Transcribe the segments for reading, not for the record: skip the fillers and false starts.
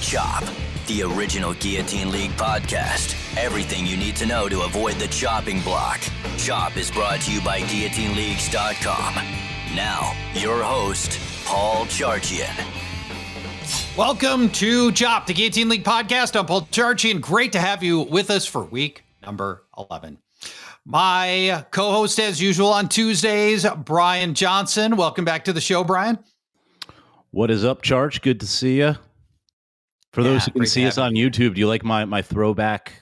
Chop, the original Guillotine League podcast. Everything you need to know to avoid the chopping block. Chop is brought to you by GuillotineLeagues.com. Now, your host, Paul Charchian. Welcome to Chop, the Guillotine League Podcast. I'm Paul Charchian. Great to have you with us for week number 11. My co-host, as usual, on Tuesdays, Brian Johnson. Welcome back to the show, Brian. What is up, Charch? Good to see you. For those who can see us on YouTube, do you like my throwback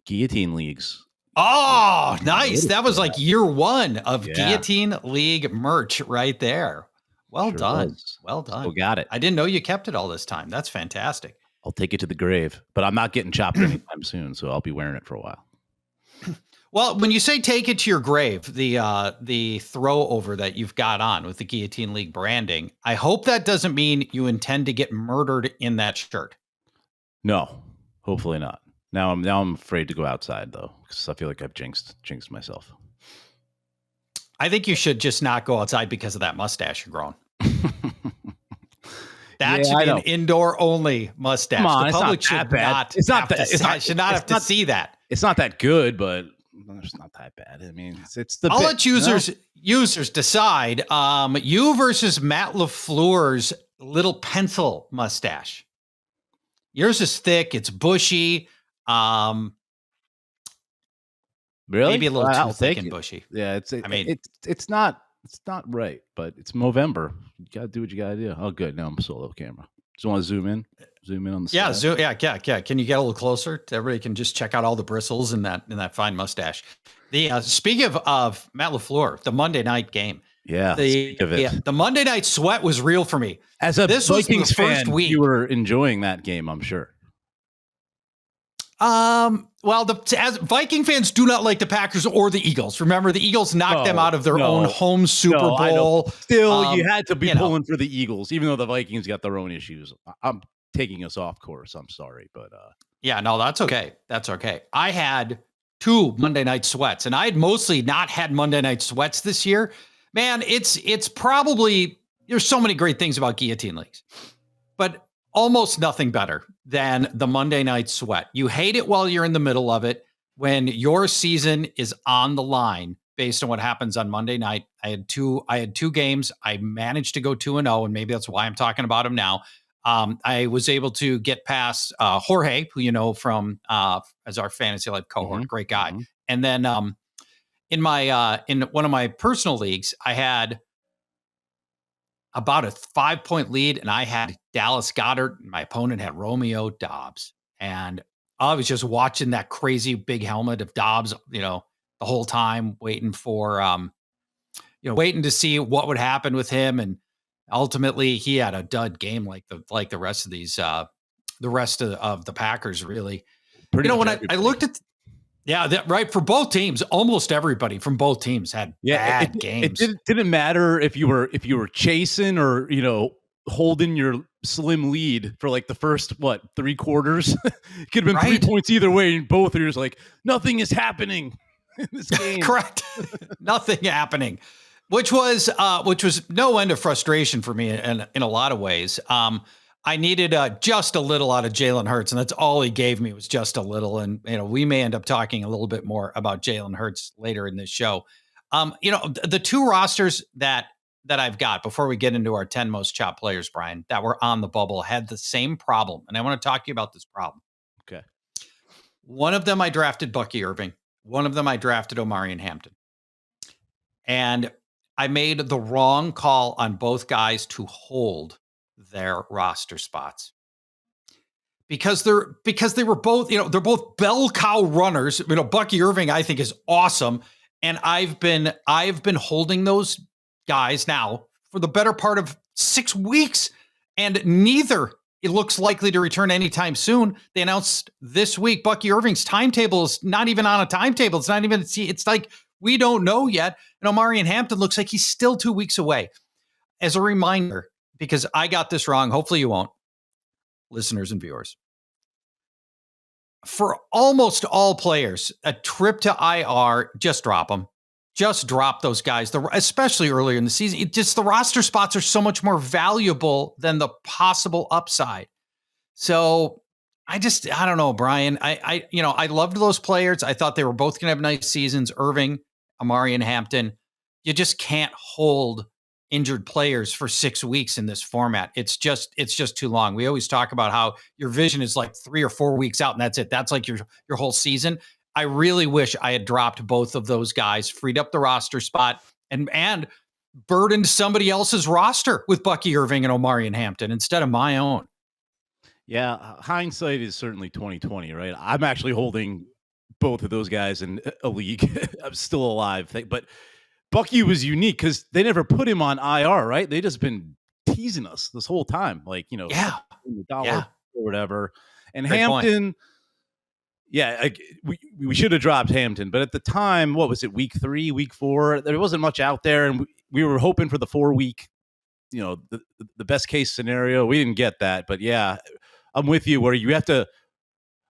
Guillotine Leagues? Oh, nice. That was like year one of Guillotine League merch right there. Well done. Well done. Still got it. I didn't know you kept it all this time. That's fantastic. I'll take it to the grave, but I'm not getting chopped anytime soon, so I'll be wearing it for a while. Well, when you say take it to your grave, the throw over that you've got on with the Guillotine League branding, I hope that doesn't mean you intend to get murdered in that shirt. No, hopefully not. Now I'm afraid to go outside though, because I feel like I've jinxed myself. I think you should just not go outside because of that mustache you're growing. That should be an indoor only mustache. Come on, the public should not. It's not that. Should not have to see that. It's not that good, but it's not that bad. I mean, it's the. I'll let users decide. You versus Matt LaFleur's little pencil mustache. Yours is thick. It's bushy. Really? Maybe a little too thick and bushy. Yeah, it's not right, but it's Movember. You gotta do what you gotta do. Oh, good. Now I'm solo camera. Just want to zoom in on the side. Yeah. Can you get a little closer? Everybody can just check out all the bristles in that fine mustache. The speaking of Matt LaFleur, the Monday night game. Yeah, the Monday night sweat was real for me. As a Vikings fan, you were enjoying that game, I'm sure. As Viking fans do not like the Packers or the Eagles. Remember, the Eagles knocked them out of their own home Super Bowl. Still, you had to be pulling for the Eagles, even though the Vikings got their own issues. I'm taking us off course. I'm sorry, but that's okay. That's okay. I had 2 Monday night sweats, and I had mostly not had Monday night sweats this year. Man, it's probably, there's so many great things about Guillotine Leagues, but almost nothing better than the Monday night sweat. You hate it while you're in the middle of it. When your season is on the line based on what happens on Monday night. I had two games. I managed to go 2-0, and maybe that's why I'm talking about them now. I was able to get past Jorge, who you know from as our fantasy life cohort, great guy. Mm-hmm. And then in one of my personal leagues, I had about a 5-point lead, and I had Dallas Goedert. My opponent had Romeo Doubs, and I was just watching that crazy big helmet of Doubs, the whole time, waiting for, waiting to see what would happen with him. And ultimately, he had a dud game like the rest of these, the rest of the Packers, really. When I looked at. For both teams, almost everybody from both teams had bad games. It didn't matter if you were chasing or holding your slim lead for like the first 3 quarters. It could have been 3 points either way, and both are just like nothing is happening in this game. Correct, nothing happening, which was no end of frustration for me in a lot of ways. I needed just a little out of Jalen Hurts, and that's all he gave me was just a little. And, we may end up talking a little bit more about Jalen Hurts later in this show. The 2 rosters that I've got before we get into our 10 most chopped players, Brian, that were on the bubble had the same problem. And I want to talk to you about this problem. Okay. One of them I drafted Bucky Irving. One of them I drafted Omarion Hampton. And I made the wrong call on both guys to hold their roster spots because they were both, they're both bell cow runners. Bucky Irving, I think, is awesome. And I've been holding those guys now for the better part of 6 weeks, and neither it looks likely to return anytime soon. They announced this week Bucky Irving's timetable is not even on a timetable. It's not even, it's like, we don't know yet. And Omarion Hampton looks like he's still 2 weeks away. As a reminder, because I got this wrong, hopefully you won't, listeners and viewers. For almost all players, a trip to IR, just drop them. Just drop those guys, especially earlier in the season. The roster spots are so much more valuable than the possible upside. So I don't know, Brian. I loved those players. I thought they were both going to have nice seasons. Irving, Amari, and Hampton. You just can't hold injured players for 6 weeks in this format. It's just too long. We always talk about how your vision is like 3 or 4 weeks out, and that's it. That's like your whole season. I really wish I had dropped both of those guys, freed up the roster spot, and burdened somebody else's roster with Bucky Irving and Omari and Hampton instead of my own. Yeah, hindsight is certainly 2020, right? I'm actually holding both of those guys in a league. I'm still alive, but Bucky was unique because they never put him on IR, right? They just been teasing us this whole time, like yeah, the dollar or whatever. And Great Hampton, point. yeah, we should have dropped Hampton, but at the time, what was it? Week 3, week 4, there wasn't much out there, and we were hoping for the 4-week, the best case scenario. We didn't get that, but yeah, I'm with you. Where you have to,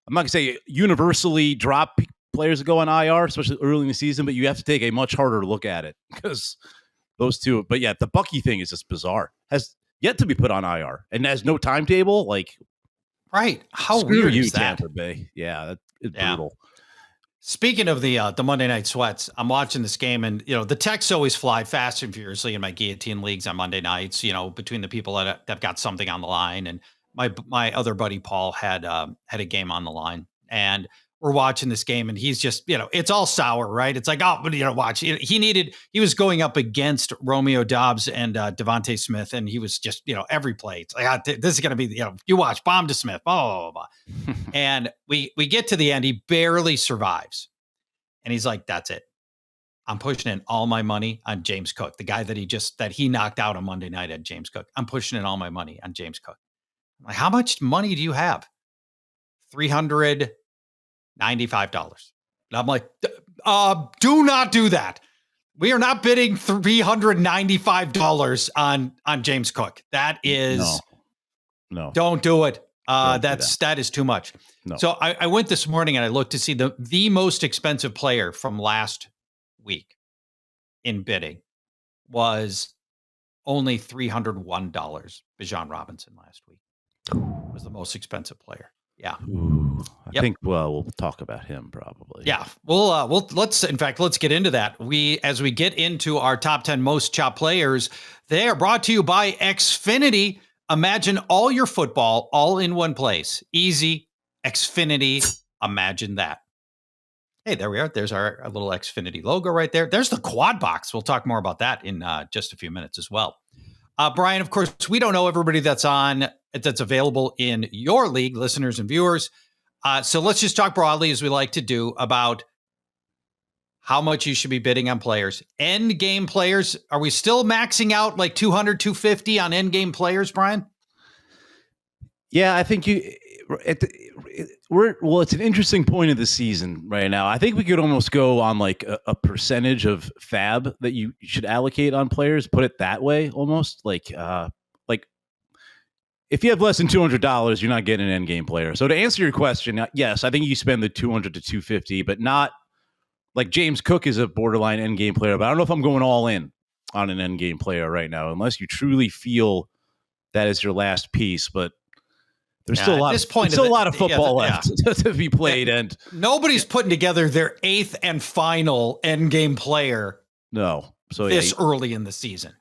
I'm not gonna say universally drop players that go on IR, especially early in the season, but you have to take a much harder look at it because those two. But yeah, the Bucky thing is just bizarre. Has yet to be put on IR and has no timetable. Like, right? How screw weird you, is that? Tampa Bay? Yeah, it's brutal. Speaking of the Monday night sweats, I'm watching this game, and the texts always fly fast and furiously in my Guillotine Leagues on Monday nights. Between the people that have got something on the line, and my other buddy Paul had a game on the line, and we're watching this game, and he's just it's all sour, right? It's like, oh, but watch. He was going up against Romeo Doubs and Devontae Smith, and he was just every play. It's like, this is going to be you watch, bomb to Smith, blah blah blah. And we get to the end, he barely survives, and he's like, that's it. I'm pushing in all my money on James Cook, the guy that he knocked out on Monday night at James Cook. I'm pushing in all my money on James Cook. I'm like, how much money do you have? $395. And I'm like, do not do that. We are not bidding $395 on James Cook. That is no. Don't do it. That is too much. No. So I went this morning and I looked to see the most expensive player from last week in bidding was only $301. Bijan Robinson last week was the most expensive player. Yeah. Ooh, I think we'll talk about him probably. Yeah. Let's get into that. As we get into our top 10 most chopped players, they are brought to you by Xfinity. Imagine all your football all in one place. Easy. Xfinity. Imagine that. Hey, there we are. There's our little Xfinity logo right there. There's the quad box. We'll talk more about that in just a few minutes as well. Brian, of course, we don't know everybody that's available in your league, listeners and viewers. So let's just talk broadly, as we like to do, about how much you should be bidding on players. End game players. Are we still maxing out like 200, 250 on end game players, Brian? Yeah, I think it's an interesting point of the season right now. I think we could almost go on like a percentage of FAAB that you should allocate on players. Put it that way, almost like if you have less than $200, you're not getting an end game player. So to answer your question, yes, I think you spend the 200 to 250, but not like James Cook is a borderline end game player. But I don't know if I'm going all in on an end game player right now, unless you truly feel that is your last piece. But there's still a lot of football left to be played, and nobody's putting together their 8th and final end game player. No, so this early in the season,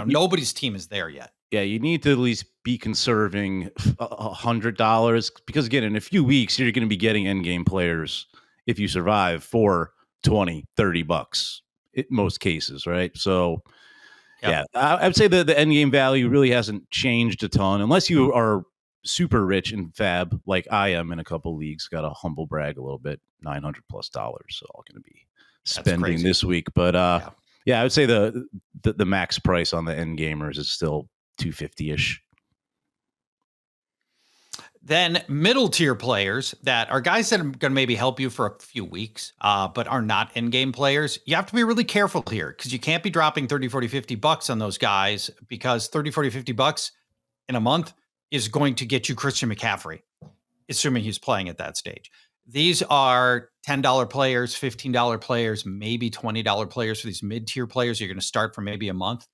nobody's team is there yet. Yeah, you need to at least be conserving $100 because again, in a few weeks, you're going to be getting end game players if you survive for $20-$30 in most cases, right? So. Yep. Yeah, I would say the end game value really hasn't changed a ton unless you are super rich in FAAB like I am in a couple leagues. Got to humble brag a little bit, $900+ so I'm going to be spending this week. But yeah, I would say the max price on the end gamers is still $250-ish. Then middle tier players that are guys that are going to maybe help you for a few weeks, but are not end game players. You have to be really careful here because you can't be dropping 30, 40, $50 on those guys because 30, 40, $50 in a month is going to get you Christian McCaffrey, assuming he's playing at that stage. These are $10 players, $15 players, maybe $20 players for these mid-tier players. You're going to start for maybe a month.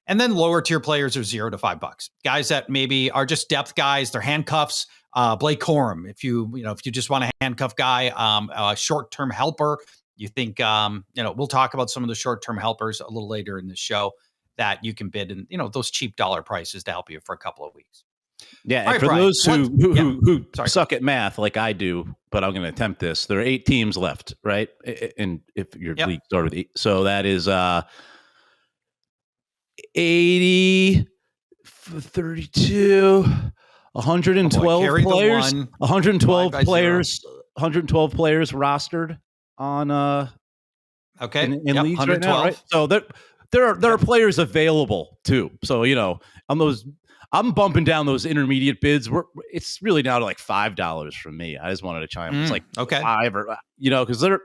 And then lower tier players are $0 to $5. Guys that maybe are just depth guys, they're handcuffs. Blake Corum, if you just want a handcuff guy, a short-term helper, you think, we'll talk about some of the short-term helpers a little later in the show that you can bid in, those cheap dollar prices to help you for a couple of weeks. Yeah, and right, for Brian, those who suck at math like I do, but I'm going to attempt this. There are 8 teams left, right? And if your league started with 8, so that is 80, 32, 112 players, 112 players, 112 players rostered on in leagues right now, right? So there are players available too. So I'm bumping down those intermediate bids. It's really now to like $5 from me. I just wanted to chime. It's like $5 or because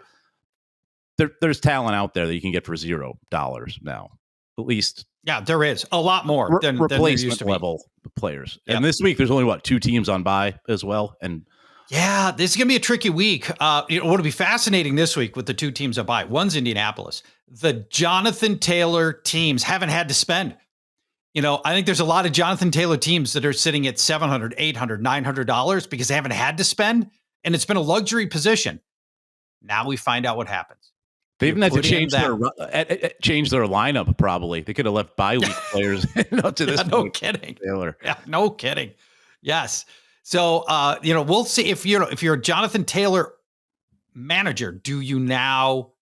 there's talent out there that you can get for $0 now, at least. Yeah, there is a lot more than replacement level players. Yep. And this week there's only 2 teams on bye as well. And yeah, this is gonna be a tricky week. What'll be fascinating this week with the 2 teams on bye. One's Indianapolis. The Jonathan Taylor teams haven't had to spend. I think there's a lot of Jonathan Taylor teams that are sitting at $700, $800, $900 because they haven't had to spend, and it's been a luxury position. Now we find out what happens. They even had to change their lineup. Probably they could have left bye week players to this. No kidding. Taylor. Yeah, no kidding. Yes. So we'll see if you're a Jonathan Taylor manager. Do you now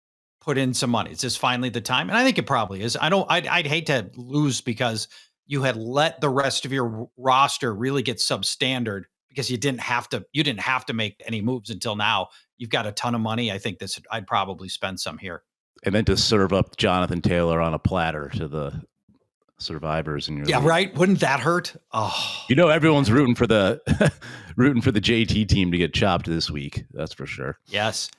put in some money? Is this finally the time? And I think it probably is. I'd hate to lose because you had let the rest of your roster really get substandard because you didn't have to make any moves until now. You've got a ton of money. I think I'd probably spend some here. And then to serve up Jonathan Taylor on a platter to the survivors in your league. Right. Wouldn't that hurt? Oh, everyone's rooting for the JT team to get chopped this week. That's for sure. Yes.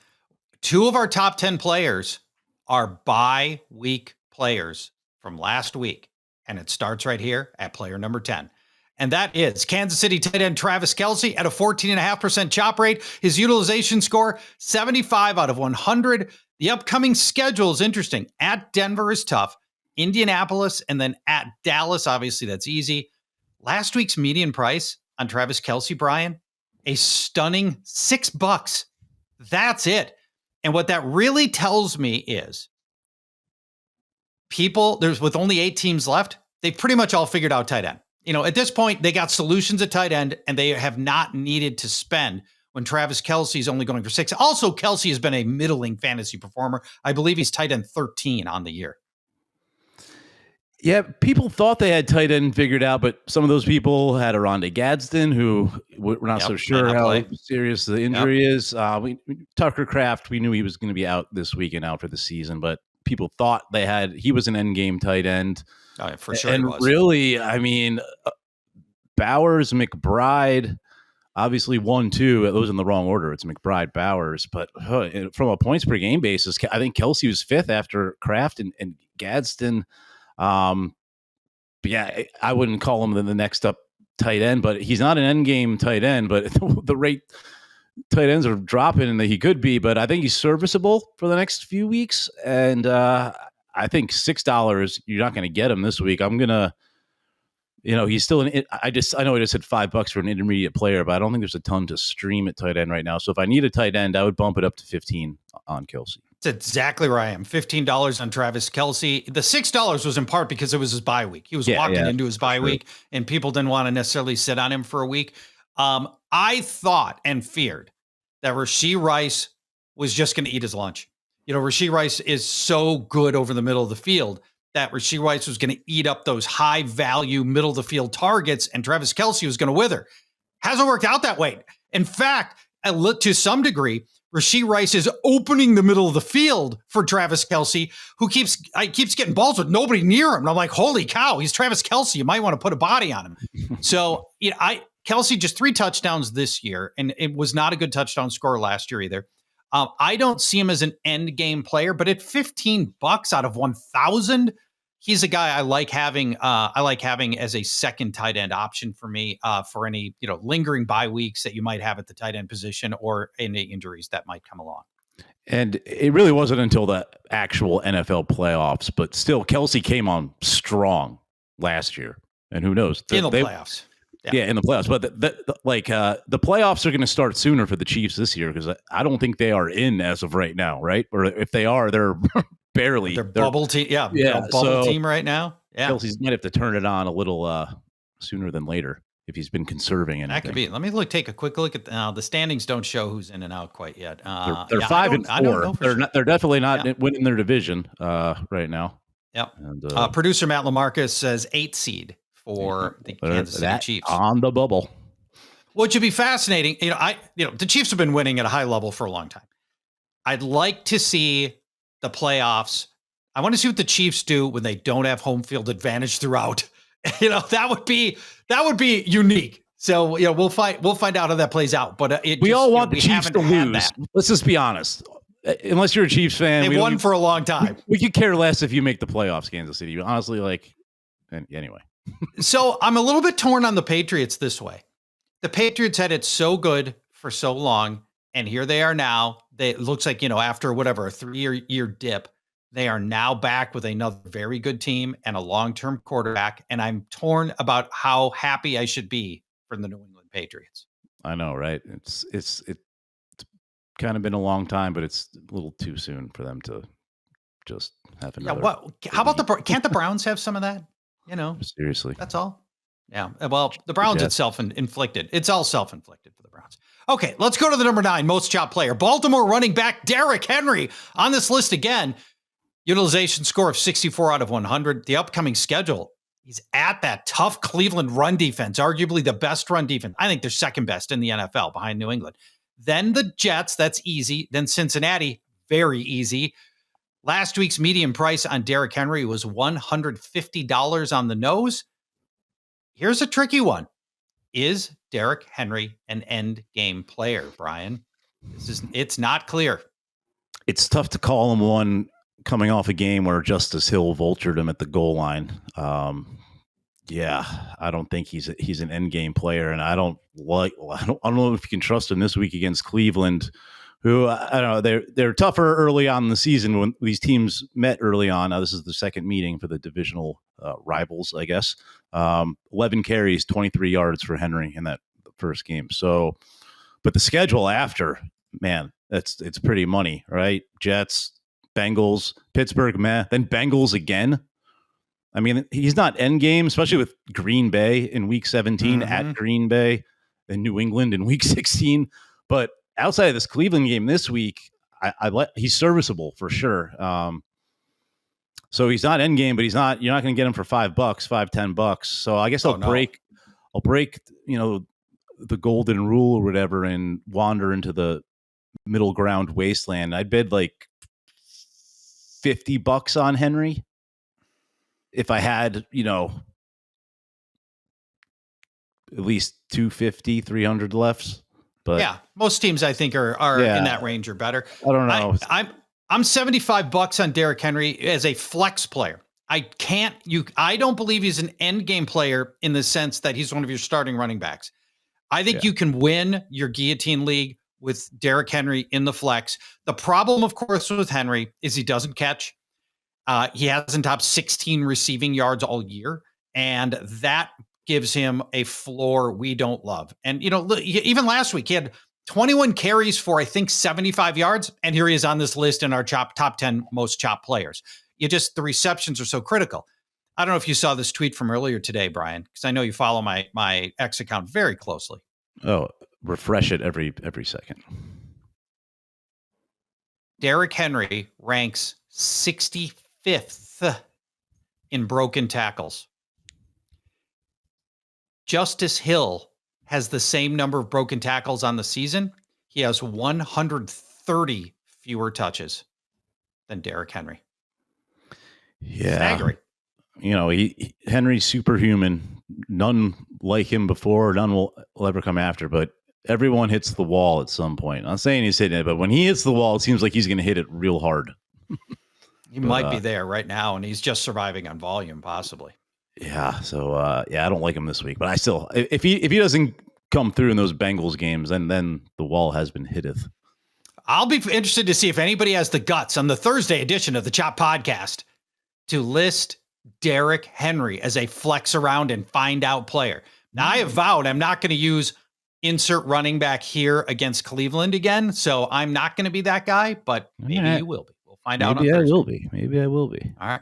2 of our top 10 players are bye week players from last week. And it starts right here at player number 10. And that is Kansas City tight end Travis Kelce at a 14.5% chop rate. His utilization score, 75 out of 100. The upcoming schedule is interesting. At Denver is tough. Indianapolis, and then at Dallas. Obviously, that's easy. Last week's median price on Travis Kelce, Brian, a stunning $6. That's it. And what that really tells me is with only 8 teams left, they've pretty much all figured out tight end. At this point, they got solutions at tight end, and they have not needed to spend when Travis Kelce is only going for 6. Also, Kelce has been a middling fantasy performer. I believe he's tight end 13 on the year. Yeah, people thought they had tight end figured out, but some of those people had Aronde Gadsden, who we're not so sure how serious the injury is. Tucker Kraft, we knew he was going to be out this week and out for the season, but people thought he was an end game tight end. Oh, yeah, for sure. And really, Bowers, McBride, obviously 1, 2. Those in the wrong order. It's McBride, Bowers, but from a points per game basis, I think Kelce was 5th after Kraft and Gadsden. But yeah, I wouldn't call him the next up tight end, but he's not an end game tight end. But the rate tight ends are dropping, and that he could be. But I think he's serviceable for the next few weeks, and I think $6 you're not going to get him this week. I'm gonna, he's still I know I just said $5 for an intermediate player, but I don't think there's a ton to stream at tight end right now. So if I need a tight end, I would bump it up to 15 on Kelce. That's exactly where I am. $15 on Travis Kelce. The $6 was in part because it was his bye week. He was walking into his bye week, and people didn't want to necessarily sit on him for a week. I thought and feared that Rashee Rice was just going to eat his lunch. Rashee Rice is so good over the middle of the field that Rashee Rice was going to eat up those high value middle of the field targets, and Travis Kelce was going to wither. Hasn't worked out that way. In fact, to some degree, Rashee Rice is opening the middle of the field for Travis Kelce, who keeps getting balls with nobody near him. And I'm like, holy cow, he's Travis Kelce. You might want to put a body on him. So Kelce just 3 touchdowns this year, and it was not a good touchdown scorer last year either. I don't see him as an end game player, but at $15 out of 1,000, he's a guy I like having. As a second tight end option for me for any lingering bye weeks that you might have at the tight end position or any injuries that might come along. And it really wasn't until the actual NFL playoffs, but still, Kelce came on strong last year. And who knows? In the playoffs. Yeah, in the playoffs. But the playoffs are going to start sooner for the Chiefs this year because I don't think they are in as of right now, right? Or if they are, they're barely. They're bubble team. Yeah, bubble team right now. Yeah, Kelsey might have to turn it on a little sooner than later if he's been conserving anything. That could be. Let me take a quick look at the standings. Don't show who's in and out quite yet. They're 5-4. They're definitely not winning their division right now. Yep. And, producer Matt Lamarcus says 8th seed for the Kansas City Chiefs on the bubble, which would be fascinating. The Chiefs have been winning at a high level for a long time. I'd like to see the playoffs. I want to see what the Chiefs do when they don't have home field advantage throughout. That would be unique. So we'll find out how that plays out. But we all want the Chiefs to lose. Let's just be honest. Unless you're a Chiefs fan, they've won for a long time. We could care less if you make the playoffs, Kansas City. Honestly, anyway. So I'm a little bit torn on the Patriots this way. The Patriots had it so good for so long, and here they are now. It looks like, after a 3-year dip, they are now back with another very good team and a long-term quarterback. And I'm torn about how happy I should be for the New England Patriots. I know, right? It's kind of been a long time, but it's a little too soon for them to just have another. Yeah, how about can't the Browns have some of that? Seriously, that's all. Yeah. Well, the Browns, it's self-inflicted. It's all self-inflicted for the Browns. Okay, let's go to the number 9 most chopped player. Baltimore running back Derrick Henry on this list again. Utilization score of 64 out of 100. The upcoming schedule, he's at that tough Cleveland run defense, arguably the best run defense. I think they're second best in the NFL behind New England. Then the Jets, that's easy. Then Cincinnati, very easy. Last week's median price on Derrick Henry was $150 on the nose. Here's a tricky one. Is Derrick Henry an end game player, Brian? It's not clear. It's tough to call him one coming off a game where Justice Hill vultured him at the goal line. I don't think he's an end game player, and I don't know if you can trust him this week against Cleveland, who I don't know, they're tougher early on in the season when these teams met early on. Now this is the second meeting for the divisional rivals, I guess. 11 carries, 23 yards for Henry in that first game. So, but the schedule after, man, it's pretty money, right? Jets, Bengals, Pittsburgh, then Bengals again. I mean, he's not end game, especially with Green Bay in week 17 at Green Bay and New England in week 16. But outside of this Cleveland game this week, he's serviceable for sure. So he's not end game, but you're not going to get him for $5, $10. So I guess I'll break, the golden rule or whatever and wander into the middle ground wasteland. I'd bid like $50 on Henry if I had, at least 250, 300 left. But yeah, most teams I think are in that range or better. I don't know. I'm $75 on Derrick Henry as a flex player. I don't believe he's an end game player in the sense that he's one of your starting running backs. I think you can win your Guillotine League with Derrick Henry in the flex. The problem, of course, with Henry is he doesn't catch. He hasn't topped 16 receiving yards all year, and that gives him a floor we don't love. And, even last week, he had 21 carries for, I think, 75 yards, and here he is on this list in our top 10 most chopped players. The receptions are so critical. I don't know if you saw this tweet from earlier today, Brian, because I know you follow my X account very closely. Oh, refresh it every second. Derrick Henry ranks 65th in broken tackles. Justice Hill has the same number of broken tackles on the season. He has 130 fewer touches than Derrick Henry. Yeah. Staggering. Henry's superhuman. None like him before. None will ever come after, but everyone hits the wall at some point. I'm not saying he's hitting it, but when he hits the wall, it seems like he's going to hit it real hard. He might be there right now, and he's just surviving on volume, possibly. Yeah. So, I don't like him this week, but I still, if he doesn't come through in those Bengals games, then the wall has been hitteth. I'll be interested to see if anybody has the guts on the Thursday edition of the Chop Podcast to list Derrick Henry as a flex around and find out player. Now, I have vowed I'm not going to use insert running back here against Cleveland again, so I'm not going to be that guy, but maybe you will be. We'll find out on Thursday. Maybe I will be. All right.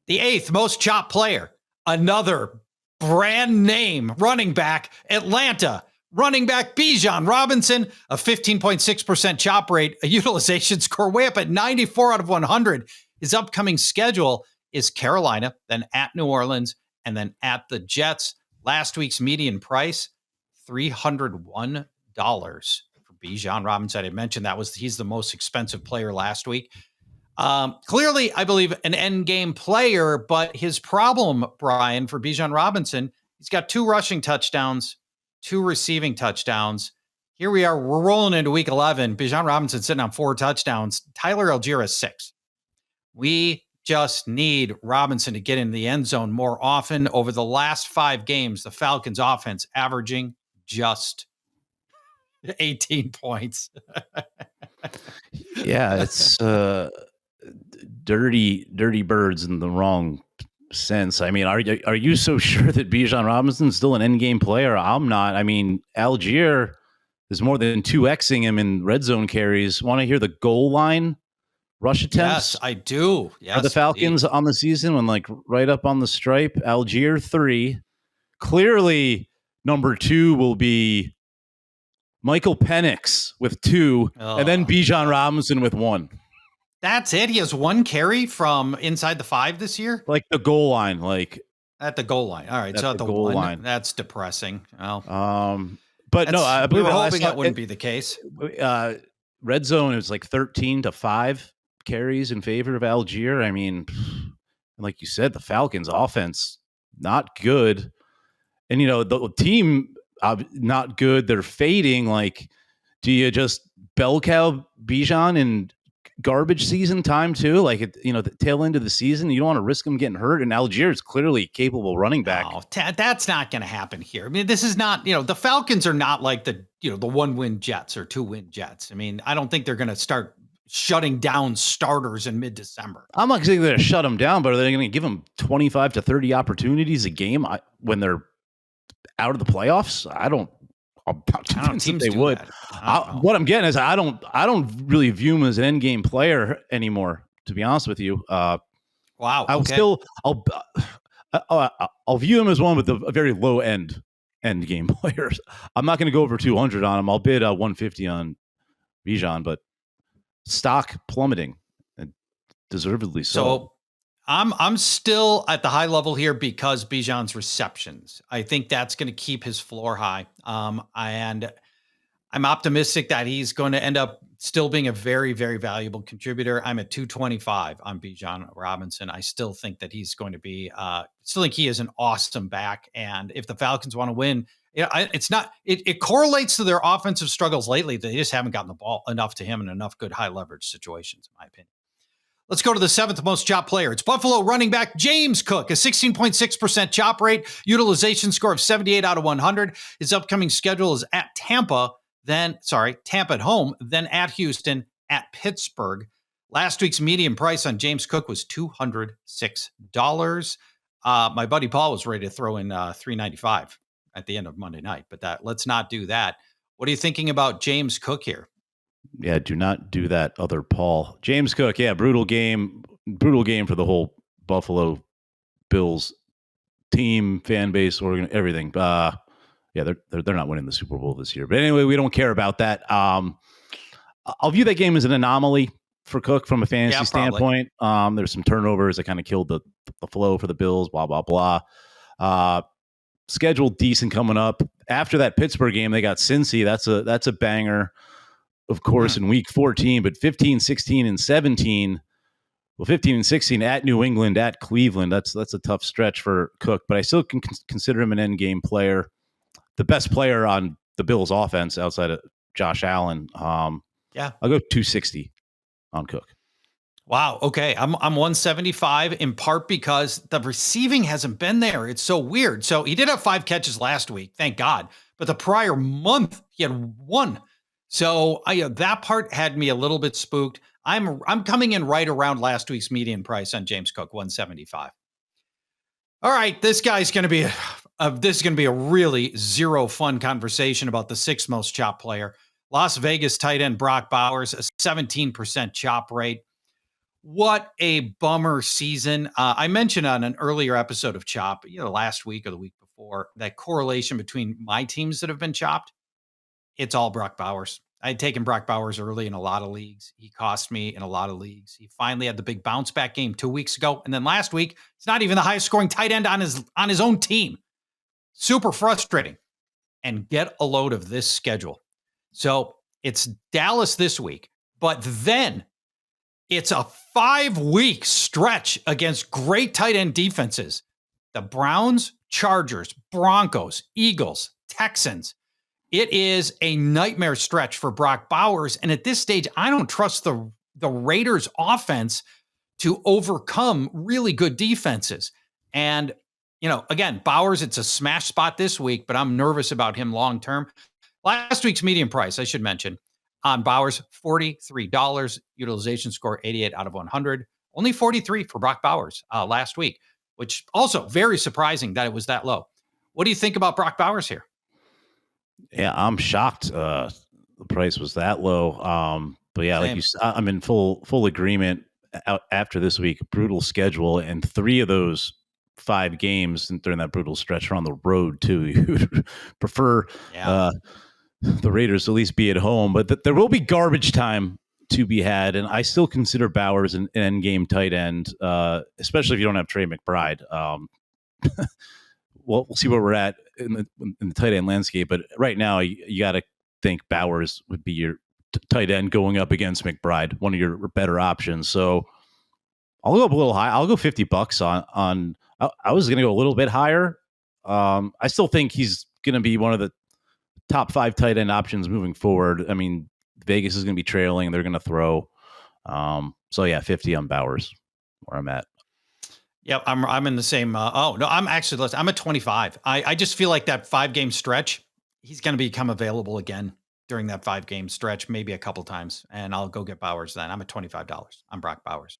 The 8th most chopped player, another brand name running back, Atlanta. Running back Bijan Robinson, a 15.6% chop rate, a utilization score way up at 94 out of 100. His upcoming schedule is Carolina, then at New Orleans, and then at the Jets. Last week's median price, $301 for Bijan Robinson. I mentioned he's the most expensive player last week. Clearly, I believe an end game player, but his problem, Brian, for Bijan Robinson, he's got 2 rushing touchdowns, 2 receiving touchdowns. Here we are. We're rolling into week 11. Bijan Robinson sitting on 4 touchdowns. Tyler Algier has 6. We just need Robinson to get in the end zone more often. Over the last 5 games, the Falcons offense averaging just 18 points. Yeah, it's dirty birds in the wrong sense. I mean, are you so sure that Bijan Robinson's still an end game player? I'm not. I mean, Algier is more than 2xing him in red zone carries. Want to hear the goal line rush attempts? Yes, I do. Yes, for the Falcons on the season, when like right up on the stripe, Algier 3. Clearly, number 2 will be Michael Penix with 2, and then Bijan Robinson with 1. That's it. He has 1 carry from inside the 5 this year. Like the goal line, like at the goal line. All right, so at the goal line. That's depressing. Well, but no, I believe we were hoping that wouldn't be the case. Red zone, it was like 13-5 carries in favor of Algier. I mean, like you said, the Falcons offense not good, and the team not good. They're fading. Like, do you just bell cow Bijan in garbage season time too? Like, the tail end of the season, you don't want to risk him getting hurt. And Algier is clearly capable running back. No, that's not going to happen here. I mean, this is not, the Falcons are not like the 1-win Jets or 2-win Jets. I mean, I don't think they're going to start shutting down starters in mid-December. I'm not saying they're going to shut them down, but are they going to give them 25 to 30 opportunities a game when they're out of the playoffs? I'm not convinced that they would. What I'm getting is I don't really view him as an end game player anymore, to be honest with you. Wow. I'll view him as one with a very low end game players. I'm not going to go over 200 on him. I'll bid 150 on Bijan, but stock plummeting, and deservedly so. So I'm still at the high level here because Bijan's receptions. I think that's going to keep his floor high. And I'm optimistic that he's going to end up still being a very, very valuable contributor. I'm at 225 on Bijan Robinson. I still think that he's going to be, still think he is an awesome back. And if the Falcons want to win, it correlates to their offensive struggles lately. They just haven't gotten the ball enough to him in enough good high leverage situations, in my opinion. Let's go to the 7th most chop player. It's Buffalo running back James Cook, a 16.6% chop rate, utilization score of 78 out of 100. His upcoming schedule is at Tampa at home, then at Houston, at Pittsburgh. Last week's median price on James Cook was $206. My buddy Paul was ready to throw in $395 at the end of Monday night, but let's not do that. What are you thinking about James Cook here? Yeah, do not do that, other Paul. James Cook, yeah, brutal game for the whole Buffalo Bills team, fan base, everything. Yeah, they're not winning the Super Bowl this year. But anyway, we don't care about that. I'll view that game as an anomaly for Cook from a fantasy standpoint. There's some turnovers that kind of killed the flow for the Bills, blah, blah, blah. Schedule decent coming up. After that Pittsburgh game, they got Cincy. That's a banger. Of course, in week 14, but 15, 16, and 17. Well, 15 and 16 at New England, at Cleveland. That's a tough stretch for Cook, but I still can consider him an end game player. The best player on the Bills offense outside of Josh Allen. I'll go 260 on Cook. Wow. Okay. I'm 175 in part because the receiving hasn't been there. It's so weird. So he did have 5 catches last week. Thank God. But the prior month he had 1. So that part had me a little bit spooked. I'm coming in right around last week's median price on James Cook, 175. All right, this is going to be a really zero fun conversation about the sixth most chop player. Las Vegas tight end Brock Bowers, a 17% chop rate. What a bummer season. I mentioned on an earlier episode of Chop, last week or the week before, that correlation between my teams that have been chopped. It's all Brock Bowers. I had taken Brock Bowers early in a lot of leagues. He cost me in a lot of leagues. He finally had the big bounce back game 2 weeks ago. And then last week, it's not even the highest scoring tight end on his own team. Super frustrating. And get a load of this schedule. So it's Dallas this week, but then it's a 5-week stretch against great tight end defenses. The Browns, Chargers, Broncos, Eagles, Texans. It is a nightmare stretch for Brock Bowers. And at this stage, I don't trust the Raiders offense to overcome really good defenses. And, again, Bowers, it's a smash spot this week, but I'm nervous about him long-term. Last week's median price, I should mention, on Bowers, $43. Utilization score, 88 out of 100. Only 43 for Brock Bowers last week, which also very surprising that it was that low. What do you think about Brock Bowers here? Yeah, I'm shocked the price was that low. But yeah, Same. like you said, I'm in full agreement. After this week, brutal schedule, and 3 of those 5 games during that brutal stretch are on the road too. You prefer the Raiders to at least be at home, but there will be garbage time to be had, and I still consider Bowers an end game tight end, especially if you don't have Trey McBride. We'll see where we're at in the tight end landscape, but right now you got to think Bowers would be your tight end going up against McBride, one of your better options. So I'll go up a little high. I'll go $50 on. I was going to go a little bit higher. I still think he's going to be one of the top 5 tight end options moving forward. I mean, Vegas is going to be trailing. They're going to throw. So yeah, 50 on Bowers, where I'm at. Yep, I'm in the same. I'm actually. I'm at 25. I just feel like that 5-game stretch, he's going to become available again during that 5-game stretch, maybe a couple times, and I'll go get Bowers then. I'm at $25 on Brock Bowers.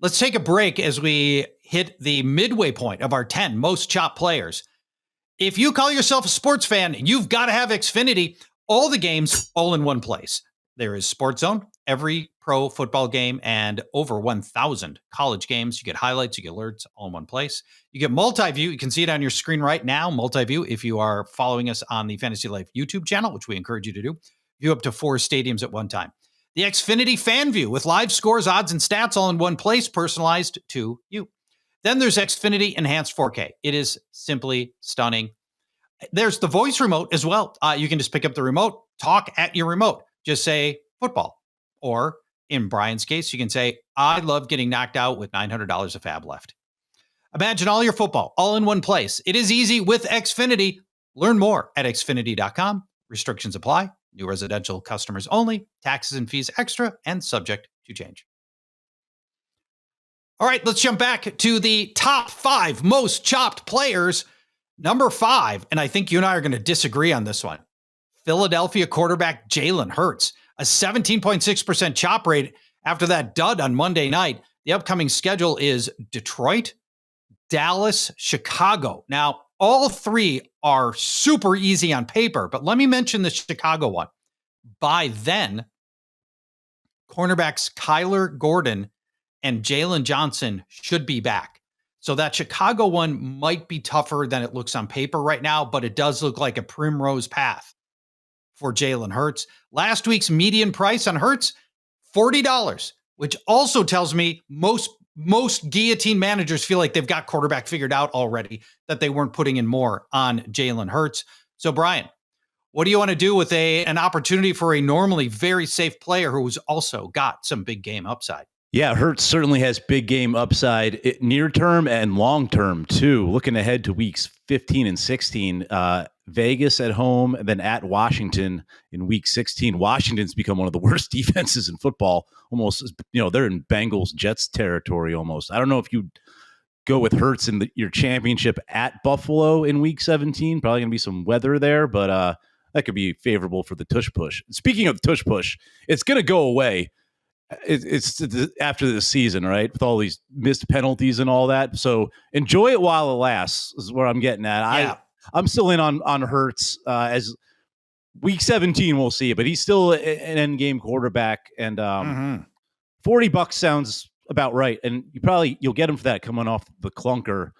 Let's take a break as we hit the midway point of our 10 most chopped players. If you call yourself a sports fan, you've got to have Xfinity. All the games, all in one place. There is Sports Zone, every pro football game, and over 1,000 college games. You get highlights, you get alerts, all in one place. You get multi-view. You can see it on your screen right now, multi-view, if you are following us on the Fantasy Life YouTube channel, which we encourage you to do. View up to 4 stadiums at one time. The Xfinity Fan View with live scores, odds, and stats all in one place, personalized to you. Then there's Xfinity Enhanced 4K. It is simply stunning. There's the voice remote as well. You can just pick up the remote, talk at your remote. Just say football. Or in Brian's case, you can say, I love getting knocked out with $900 of FAAB left. Imagine all your football all in one place. It is easy with Xfinity. Learn more at xfinity.com. Restrictions apply. New residential customers only. Taxes and fees extra and subject to change. All right, let's jump back to the top 5 most chopped players. Number 5, and I think you and I are going to disagree on this one. Philadelphia quarterback Jalen Hurts, a 17.6% chop rate after that dud on Monday night. The upcoming schedule is Detroit, Dallas, Chicago. Now, all 3 are super easy on paper, but let me mention the Chicago one. By then, cornerbacks Kyler Gordon and Jalen Johnson should be back. So that Chicago one might be tougher than it looks on paper right now, but it does look like a primrose path for Jalen Hurts. Last week's median price on Hurts, $40, which also tells me most guillotine managers feel like they've got quarterback figured out already, that they weren't putting in more on Jalen Hurts. So Brian, what do you want to do with an opportunity for a normally very safe player who's also got some big game upside? Yeah, Hurts certainly has big game upside, near term and long term too. Looking ahead to weeks 15 and 16, Vegas at home, and then at Washington in week 16. Washington's become one of the worst defenses in football. Almost, they're in Bengals Jets territory almost. I don't know if you go with Hurts in your championship at Buffalo in week 17. Probably gonna be some weather there, but that could be favorable for the tush push. Speaking of the tush push, it's gonna go away after the season, right? With all these missed penalties and all that. So enjoy it while it lasts is where I'm getting at. Yeah. I'm still in on Hurts as week 17. We'll see, but he's still an end game quarterback, and $40 sounds about right. And you'll get him for that coming off the clunker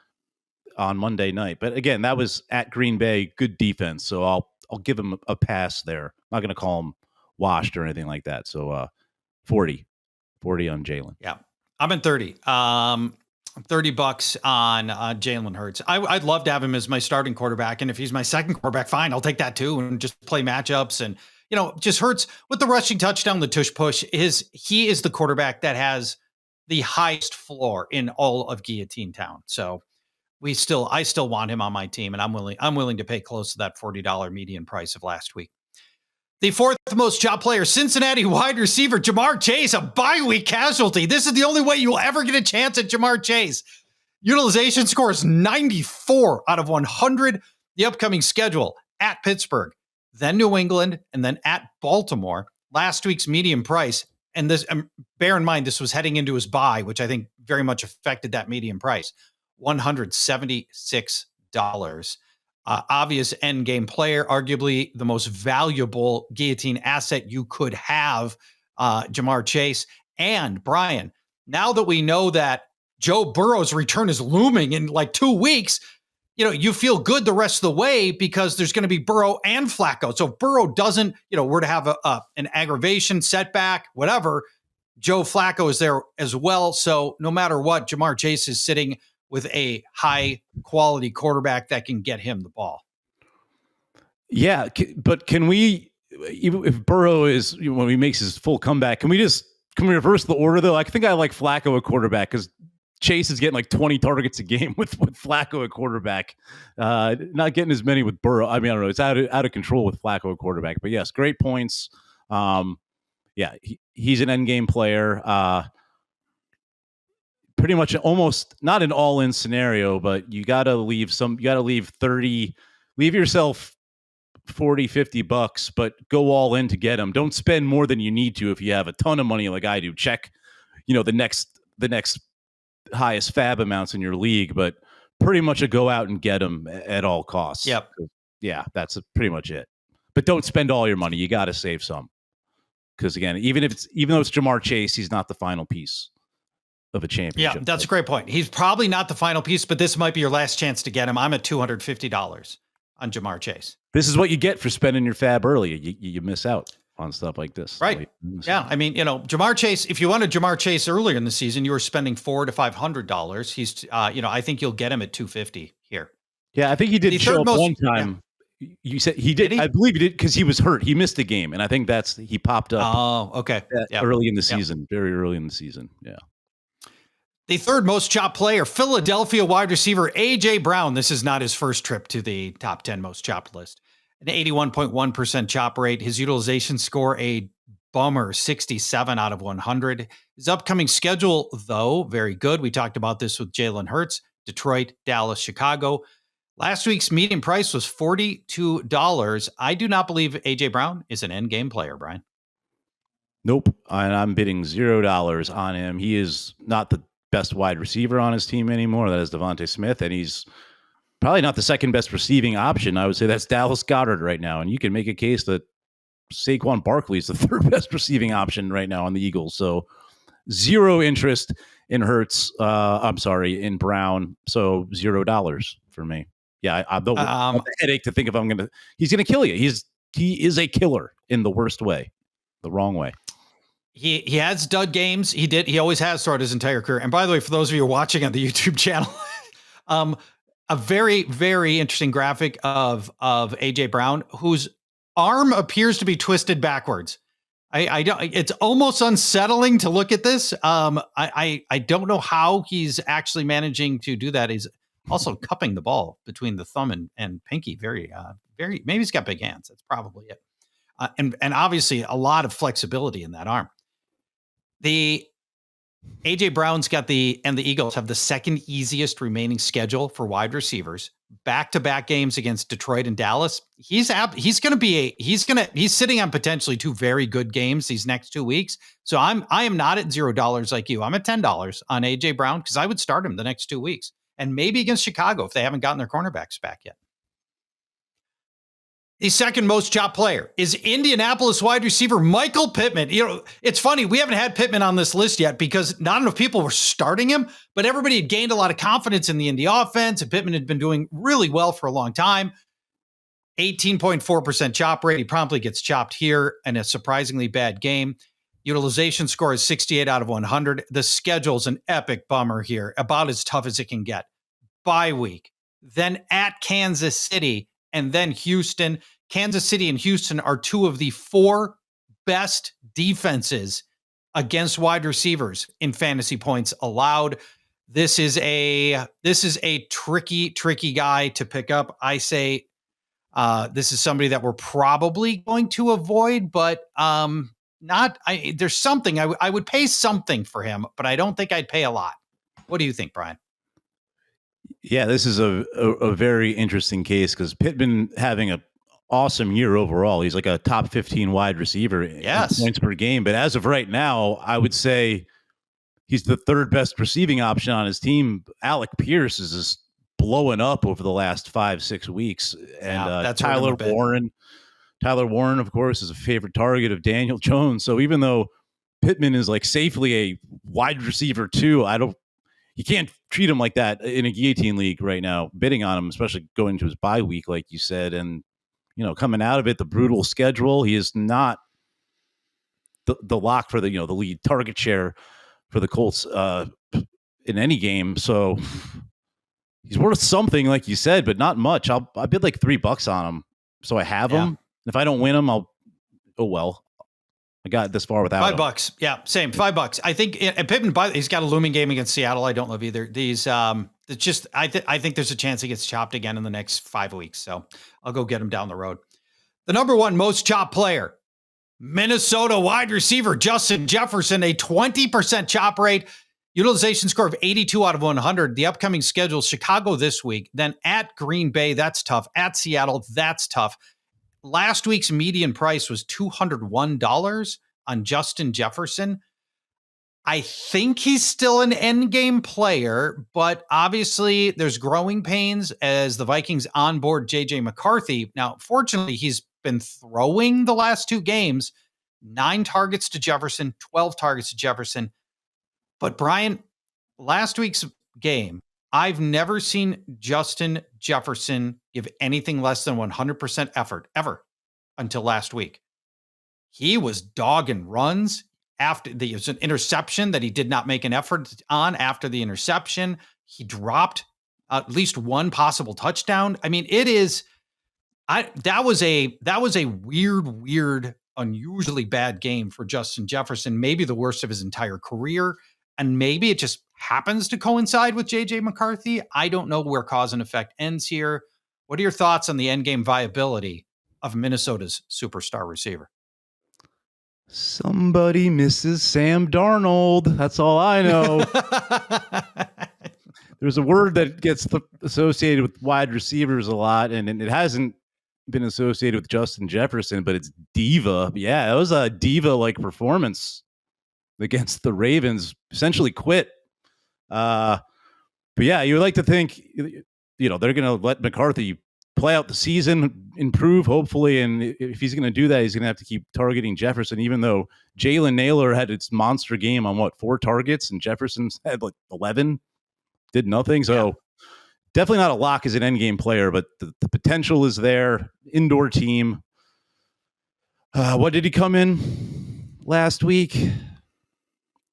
on Monday night. But again, that was at Green Bay, good defense. So I'll give him a pass there. I'm not going to call him washed or anything like that. So 40 on Jalen. Yeah. I'm in 30. $30 on Jalen Hurts. I'd love to have him as my starting quarterback. And if he's my second quarterback, fine, I'll take that too. And just play matchups. And, just Hurts with the rushing touchdown, the tush push he is the quarterback that has the highest floor in all of Guillotine Town. So I still want him on my team, and I'm willing to pay close to that $40 median price of last week. The fourth most job player, Cincinnati wide receiver Jamar Chase, a bye week casualty. This is the only way you will ever get a chance at Jamar Chase. Utilization score is 94 out of 100. The upcoming schedule at Pittsburgh, then New England, and then at Baltimore. Last week's median price, and this, bear in mind, this was heading into his bye, which I think very much affected that median price, $176. Obvious end game player, arguably the most valuable Guillotine asset you could have, Jamar Chase. And Brian, now that we know that Joe Burrow's return is looming in like 2 weeks, you feel good the rest of the way because there's going to be Burrow and Flacco. So if Burrow doesn't, were to have an aggravation, setback, whatever, Joe Flacco is there as well. So no matter what, Jamar Chase is sitting with a high quality quarterback that can get him the ball. Yeah. But can we, if Burrow is, when he makes his full comeback, can we reverse the order though? I think I like Flacco at quarterback because Chase is getting like 20 targets a game with Flacco at quarterback. Not getting as many with Burrow. I mean, I don't know. It's out of control with Flacco at quarterback, but yes, great points. He's an end game player. Pretty much almost not an all-in scenario, but you got to leave 30, leave yourself $40-$50, but go all in to get them. Don't spend more than you need to if you have a ton of money like I do. Check, the next highest FAAB amounts in your league, but pretty much go out and get them at all costs. Yep. Yeah, that's pretty much it. But don't spend all your money. You got to save some. Because again, even though it's Jamar Chase, he's not the final piece of a championship. Yeah, that's a great point. He's probably not the final piece, but this might be your last chance to get him. I'm at $250 on Jamar Chase. This is what you get for spending your FAAB early. You miss out on stuff like this. Right. Yeah. I mean, Jamar Chase, if you wanted Jamar Chase earlier in the season, you were spending $400 to $500. He's, I think you'll get him at $250 here. Yeah. I think he did show up one time. Yeah. You said he did. I believe he did because he was hurt. He missed a game. And I think he popped up. Oh, okay. Early in the season, very early in the season. Yeah. The third most chopped player, Philadelphia wide receiver A.J. Brown. This is not his first trip to the top 10 most chopped list. An 81.1% chop rate. His utilization score, a bummer, 67 out of 100. His upcoming schedule, though, very good. We talked about this with Jalen Hurts, Detroit, Dallas, Chicago. Last week's median price was $42. I do not believe A.J. Brown is an end game player, Brian. Nope. And I'm bidding $0 on him. He is not the best wide receiver on his team anymore. That is Devontae Smith, and he's probably not the second best receiving option. I would say that's Dallas Goedert right now, and you can make a case that Saquon Barkley is the third best receiving option right now on the Eagles. So zero interest in Hurts. In Brown. So $0 for me. Yeah, I'll have a headache to think if he's going to kill you. He is a killer in the worst way, the wrong way. He has dud games. He always has throughout his entire career. And by the way, for those of you watching on the YouTube channel, a very, very interesting graphic of A.J. Brown, whose arm appears to be twisted backwards. I don't. It's almost unsettling to look at this. I don't know how he's actually managing to do that. He's also cupping the ball between the thumb and pinky. Very. Maybe he's got big hands. That's probably it. And obviously a lot of flexibility in that arm. The AJ Brown's got the Eagles have the second easiest remaining schedule for wide receivers. Back-to-back games against Detroit and Dallas. He's sitting on potentially two very good games these next 2 weeks. So I am not at $0 like you. I'm at $10 on AJ Brown because I would start him the next 2 weeks, and maybe against Chicago if they haven't gotten their cornerbacks back yet. The second most chopped player is Indianapolis wide receiver Michael Pittman. It's funny, we haven't had Pittman on this list yet because not enough people were starting him, but everybody had gained a lot of confidence in the Indy offense, and Pittman had been doing really well for a long time. 18.4% chop rate. He promptly gets chopped here in a surprisingly bad game. Utilization score is 68 out of 100. The schedule's an epic bummer here, about as tough as it can get. Bye week, then at Kansas City, and then Houston. Kansas City and Houston are two of the 4 best defenses against wide receivers in fantasy points allowed. This is a tricky guy to pick up. I say this is somebody that we're probably going to avoid, but there's something I would pay something for him, but I don't think I'd pay a lot. What do you think, Brian? Yeah, this is a very interesting case because Pittman having an awesome year overall. He's like a top 15 wide receiver in points per game. But as of right now, I would say he's the third best receiving option on his team. Alec Pierce is just blowing up over the last 5-6 weeks. And that's Tyler Warren, of course, is a favorite target of Daniel Jones. So even though Pittman is like safely a wide receiver too, you can't treat him like that in a guillotine league right now, bidding on him, especially going into his bye week, like you said. And, coming out of it, the brutal schedule, he is not the lock for the lead target share for the Colts in any game. So he's worth something, like you said, but not much. I bid like $3 on him. So I have him. If I don't win him, I got this far without $5. Yeah, same. $5. I think and Pittman, he's got a looming game against Seattle. I don't love either. These, it's just, I think there's a chance he gets chopped again in the next 5 weeks. So I'll go get him down the road. The number one most chopped player, Minnesota wide receiver Justin Jefferson, a 20% chop rate, utilization score of 82 out of 100. The upcoming schedule, Chicago this week, then at Green Bay, that's tough. At Seattle, that's tough. Last week's median price was $201 on Justin Jefferson. I think he's still an endgame player, but obviously there's growing pains as the Vikings onboard J.J. McCarthy. Now, fortunately, he's been throwing the last 2 games, 9 targets to Jefferson, 12 targets to Jefferson. But Brian, last week's game, I've never seen Justin Jefferson give anything less than 100% effort ever until last week. He was dogging runs after there was an interception that he did not make an effort on. After the interception, he dropped at least one possible touchdown. I mean, that was a weird, unusually bad game for Justin Jefferson, maybe the worst of his entire career. And maybe it just happens to coincide with J.J. McCarthy. I don't know where cause and effect ends here. What are your thoughts on the endgame viability of Minnesota's superstar receiver? Somebody misses Sam Darnold. That's all I know. There's a word that gets associated with wide receivers a lot, and it hasn't been associated with Justin Jefferson, but it's diva. Yeah, it was a diva-like performance against the Ravens. Essentially quit. But yeah, you would like to think, they're going to let McCarthy play out the season, improve, hopefully. And if he's going to do that, he's going to have to keep targeting Jefferson, even though Jalen Naylor had its monster game on 4 targets and Jefferson's had like 11, did nothing. So definitely not a lock as an endgame player, but the potential is there. Indoor team. What did he come in last week? You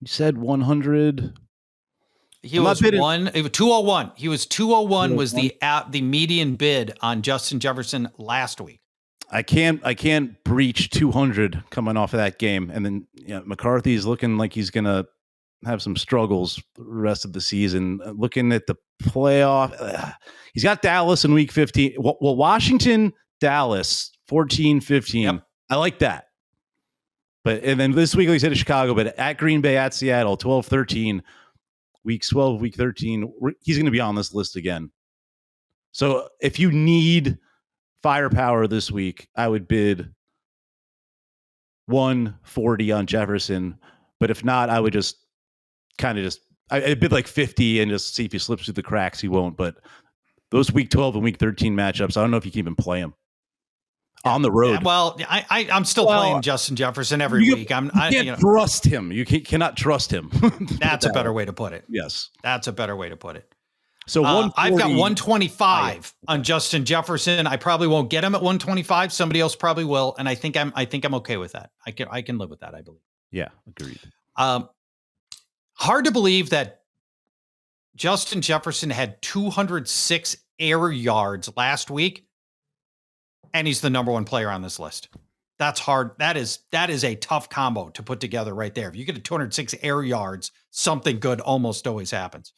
said 100. He was 201. He was 201 was the median bid on Justin Jefferson last week. I can't breach 200 coming off of that game. And then McCarthy is looking like he's going to have some struggles the rest of the season. Looking at the playoff, he's got Dallas in week 15. Well, Washington, Dallas, 14-15. Yep. I like that. and then this week, like I said, at Chicago, but at Green Bay, at Seattle, 12-13, week 12, week 13. He's going to be on this list again. So if you need firepower this week, I would bid 140 on Jefferson. But if not, I would just I'd bid like 50 and just see if he slips through the cracks. He won't. But those week 12 and week 13 matchups, I don't know if you can even play them on the road. Yeah, well, I'm still playing Justin Jefferson every week. You can't trust him. You cannot trust him. That's a better way to put it. Yes. That's a better way to put it. So I've got 125 on Justin Jefferson. I probably won't get him at 125. Somebody else probably will, and I think I'm okay with that. I can live with that, I believe. Yeah, agreed. Hard to believe that Justin Jefferson had 206 air yards last week, and he's the number one player on this list. That's hard. That is a tough combo to put together right there. If you get a 206 air yards, something good almost always happens.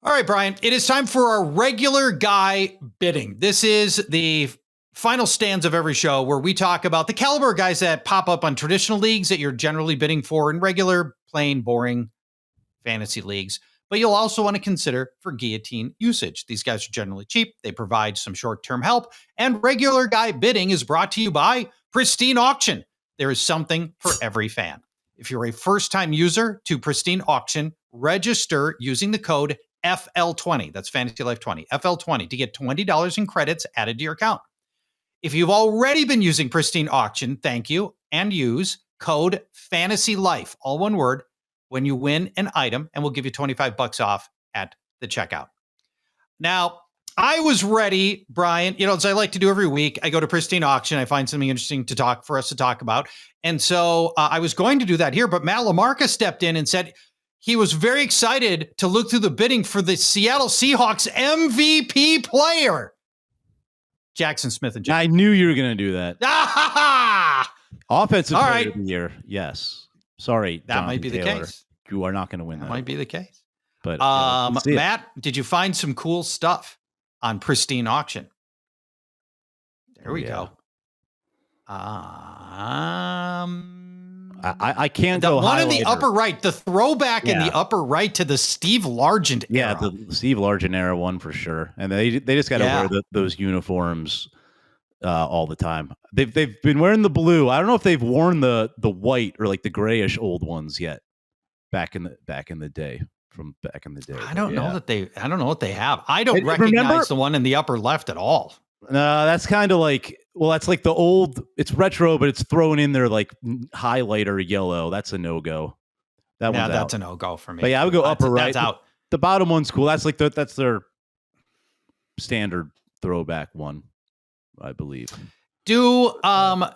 All right, Brian, it is time for our regular guy bidding. This is the final stands of every show where we talk about the caliber of guys that pop up on traditional leagues that you're generally bidding for in regular, plain, boring fantasy leagues. But you'll also want to consider for guillotine usage. These guys are generally cheap. They provide some short-term help. And regular guy bidding is brought to you by Pristine Auction. There is something for every fan. If you're a first-time user to Pristine Auction, register using the code FL20. That's Fantasy Life 20. FL20 to get $20 in credits added to your account. If you've already been using Pristine Auction, thank you, and use code Fantasy Life, all one word, when you win an item, and we'll give you $25 off at the checkout. Now, I was ready, Brian, as I like to do every week. I go to Pristine Auction. I find something interesting for us to talk about. And so I was going to do that here, but Matt LaMarca stepped in and said he was very excited to look through the bidding for the Seattle Seahawks MVP player, Jackson Smith-Njigba. I knew you were going to do that. Offensive player of the year. Yes. Sorry, that might be Taylor. The case. You are not going to win that. Might be the case. But Matt, did you find some cool stuff on Pristine Auction? There we go. I can't go one highlighter. in the upper right, the throwback in the upper right to the Steve Largent era. Yeah, the Steve Largent era one for sure. And they just got to wear those uniforms all the time. They've been wearing the blue. I don't know if they've worn the white or like the grayish old ones yet. Back in the day. I don't know what they have. I don't recognize the one in the upper left at all. No, that's kind of like, that's like the old, it's retro, but it's thrown in there like highlighter yellow. That's a no-go. That's a no-go for me. But yeah, I would go upper right. That's out. The bottom one's cool. That's like that's their standard throwback one, I believe. I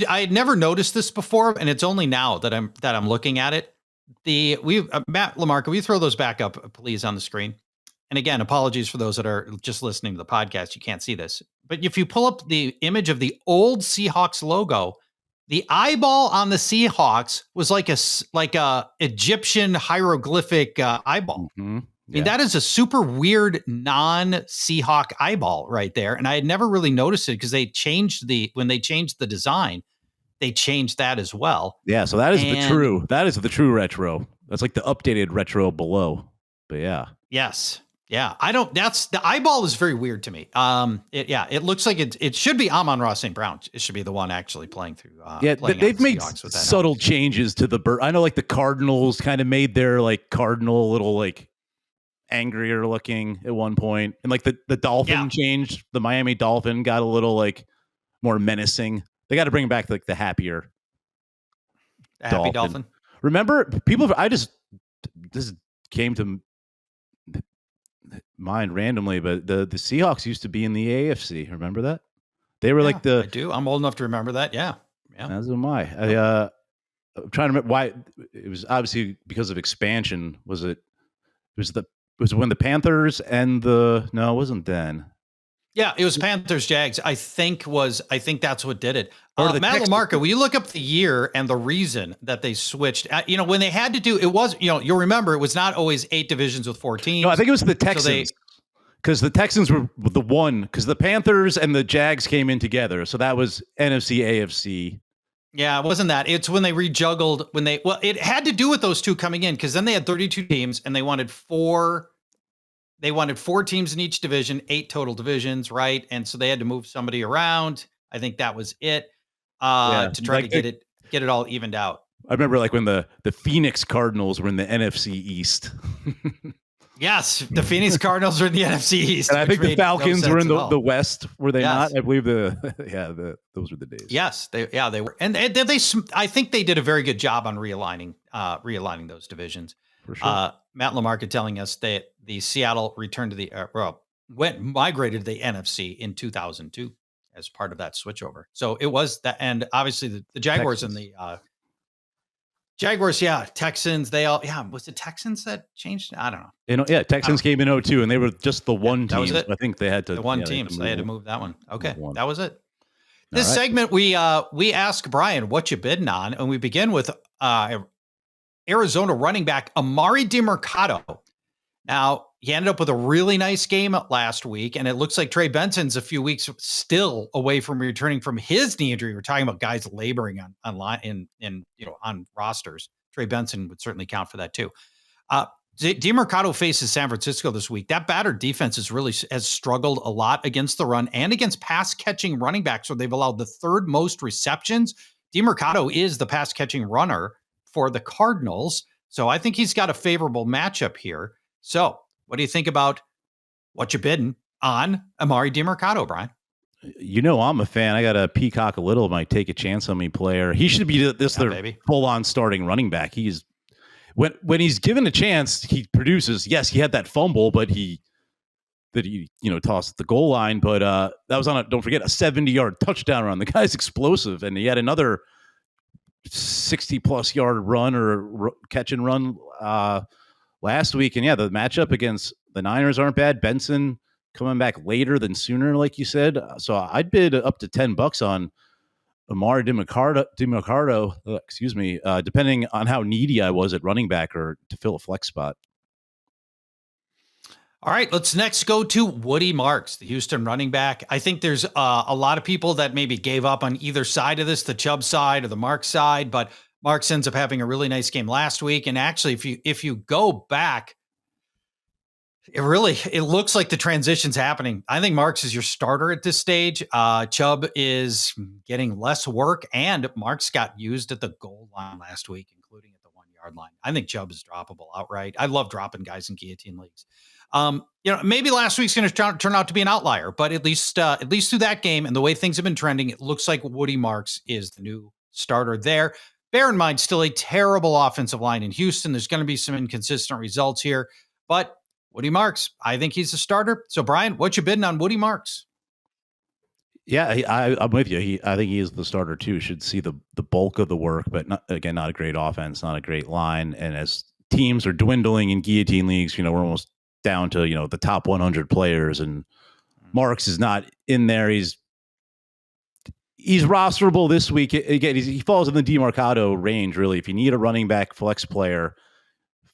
had never noticed this before, and it's only now that I'm looking at it. Matt LaMarca, will you throw those back up, please, on the screen? And again, apologies for those that are just listening to the podcast. You can't see this. But if you pull up the image of the old Seahawks logo, the eyeball on the Seahawks was like a Egyptian hieroglyphic eyeball. Mm-hmm. I mean, that is a super weird non-Seahawk eyeball right there. And I had never really noticed it because when they changed the design, they changed that as well. Yeah, so that is the true retro. That's like the updated retro below. But yeah. Yes. Yeah. The eyeball is very weird to me. It looks like it should be Amon-Ra St. Brown. It should be the one actually playing through. They've made subtle changes to the bird. I know like the Cardinals kind of made their like Cardinal a little like angrier looking at one point. And like the Dolphin changed. The Miami Dolphin got a little like more menacing. They got to bring back like the happy Dolphin. Remember this came to mind randomly, but the Seahawks used to be in the AFC. Remember that? They were like I do. I'm old enough to remember that. Yeah. As am I. I'm trying to remember why. It was obviously because of expansion. Was it when the Panthers and no, it wasn't then. Yeah, it was Panthers Jags. I think that's what did it. Matt LaMarca, will you look up the year and the reason that they switched? When they had to do it was, you'll remember it was not always 8 divisions with 4 teams. No, I think it was the Texans. Because the Texans were the one. Because the Panthers and the Jags came in together, so that was NFC, AFC, Yeah, it wasn't that. It's when they rejuggled, it had to do with those two coming in, because then they had 32 teams and they wanted four teams in each division, 8 total divisions, right? And so they had to move somebody around. I think that was it, to try to get it all evened out. I remember like when the Phoenix Cardinals were in the NFC East. Yes, the Phoenix Cardinals were in the NFC East. And I think the Falcons were in the West, were they not? I believe those were the days. Yes, they were. And I think they did a very good job on realigning those divisions. For sure. Matt LaMarca telling us that the Seattle returned to the migrated to the NFC in 2002 as part of that switchover. So it was that, and obviously the Jaguars Texans. and the Jaguars, Texans, was it Texans that changed? I don't know. Texans came in 2002, and they were just the one team. Was it. I think they had to. The one team, so they had to move that one. Okay, that was it. This right. segment, we ask Brian, what you bidding on? And we begin with Arizona running back Amari DiMercato. Now, he ended up with a really nice game last week, and it looks like Trey Benson's a few weeks still away from returning from his knee injury. We're talking about guys laboring on rosters. Trey Benson would certainly count for that too. DiMercato faces San Francisco this week. That battered defense has struggled a lot against the run and against pass catching running backs, where they've allowed the third most receptions. DiMercato is the pass catching runner for the Cardinals, so I think he's got a favorable matchup here. So, what do you think about what you bidding on Amari DiMercato, Brian? I'm a fan. I got to peacock a little. Might take a chance on me player. He should be their full-on starting running back. He's when he's given a chance, he produces. Yes, he had that fumble, but he tossed at the goal line. But that was don't forget, a 70-yard touchdown run. The guy's explosive, and he had another 60-plus yard run or catch and run last week. And the matchup against the Niners aren't bad. Benson coming back later than sooner, like you said. So I'd bid up to $10 on Amari DiMercato, depending on how needy I was at running back or to fill a flex spot. All right, let's next go to Woody Marks, the Houston running back. I think there's a lot of people that maybe gave up on either side of this, the Chubb side or the Marks side, but Marks ends up having a really nice game last week. And actually, if you go back, it looks like the transition's happening. I think Marks is your starter at this stage. Chubb is getting less work, and Marks got used at the goal line last week, including at the 1-yard line. I think Chubb is droppable outright. I love dropping guys in guillotine leagues. Maybe last week's going to turn out to be an outlier, but at least through that game and the way things have been trending, it looks like Woody Marks is the new starter there. Bear in mind, still a terrible offensive line in Houston. There's going to be some inconsistent results here, but Woody Marks, I think he's a starter. So, Brian, what you bidding on Woody Marks? Yeah, I'm with you. I think he is the starter too. Should see the bulk of the work, but not a great offense, not a great line. And as teams are dwindling in guillotine leagues, we're almost down to the top 100 players, and Marks is not in there. He's rosterable this week. Again, he falls in the DiMercato range, really. If you need a running back flex player,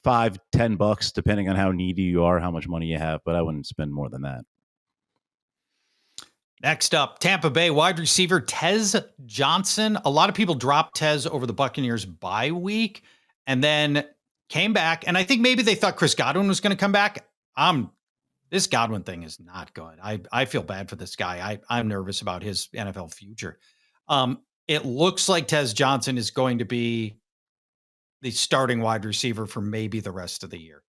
$5-10, depending on how needy you are, how much money you have, but I wouldn't spend more than that. Next up, Tampa Bay wide receiver Tez Johnson. A lot of people dropped Tez over the Buccaneers bye week and then came back. And I think maybe they thought Chris Godwin was going to come back. This Godwin thing is not good. I feel bad for this guy. I'm nervous about his NFL future. It looks like Tez Johnson is going to be the starting wide receiver for maybe the rest of the year.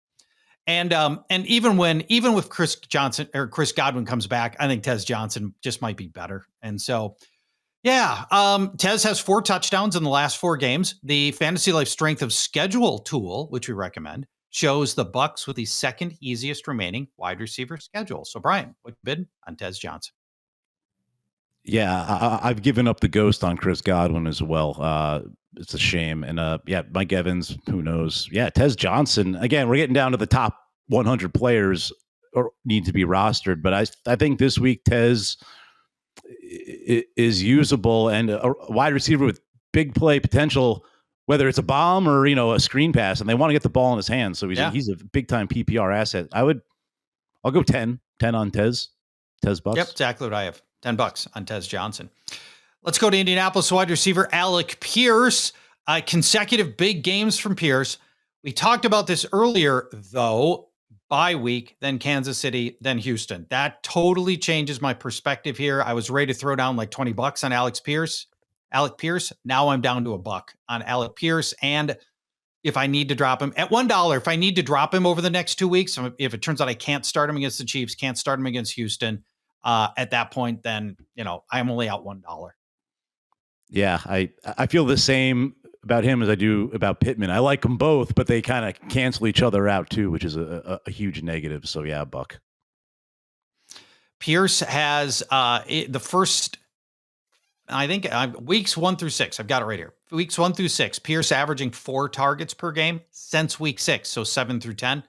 And even with Chris Godwin comes back, I think Tez Johnson just might be better. And so, Tez has 4 touchdowns in the last 4 games. The Fantasy Life Strength of Schedule tool, which we recommend, shows the Bucs with the second easiest remaining wide receiver schedule. So, Brian, what you bid on Tez Johnson? Yeah, I've given up the ghost on Chris Godwin as well. It's a shame. And Mike Evans, who knows? Yeah, Tez Johnson. Again, we're getting down to the top 100 players or need to be rostered. But I think this week Tez is usable and a wide receiver with big play potential, whether it's a bomb or a screen pass, and they want to get the ball in his hands. So he's a big time PPR asset. I'll go 10 on Tez Bucks. Yep, exactly what I have. $10 on Tez Johnson. Let's go to Indianapolis wide receiver Alec Pierce. Consecutive big games from Pierce. We talked about this earlier, though. Bye week, then Kansas City, then Houston. That totally changes my perspective here. I was ready to throw down like $20 on Alec Pierce. Now I'm down to $1 on Alec Pierce. And if I need to drop him at $1, if I need to drop him over the next 2 weeks, if it turns out I can't start him against the Chiefs, can't start him against Houston, at that point, then, I'm only out $1. Yeah, I feel the same about him as I do about Pittman. I like them both, but they kind of cancel each other out too, which is a huge negative. So yeah, $1. Pierce has the first, I think, weeks 1 through 6. I've got it right here. Weeks 1 through 6. Pierce averaging 4 targets per game since week 6. So 7 through 10,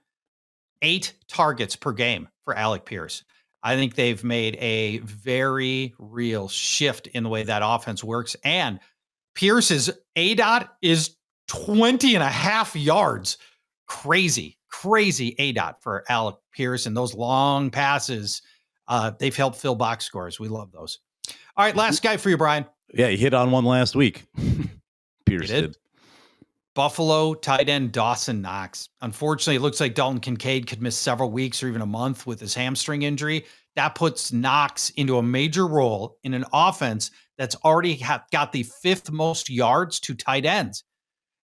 8 targets per game for Alec Pierce. I think they've made a very real shift in the way that offense works. And Pierce's ADOT is 20.5 yards. Crazy ADOT for Alec Pierce. And those long passes, they've helped fill box scores. We love those. All right, last guy for you, Brian. Yeah, he hit on one last week. Pierce did. Buffalo tight end Dawson Knox. Unfortunately, it looks like Dalton Kincaid could miss several weeks or even a month with his hamstring injury. That puts Knox into a major role in an offense that's already got the 5th most yards to tight ends.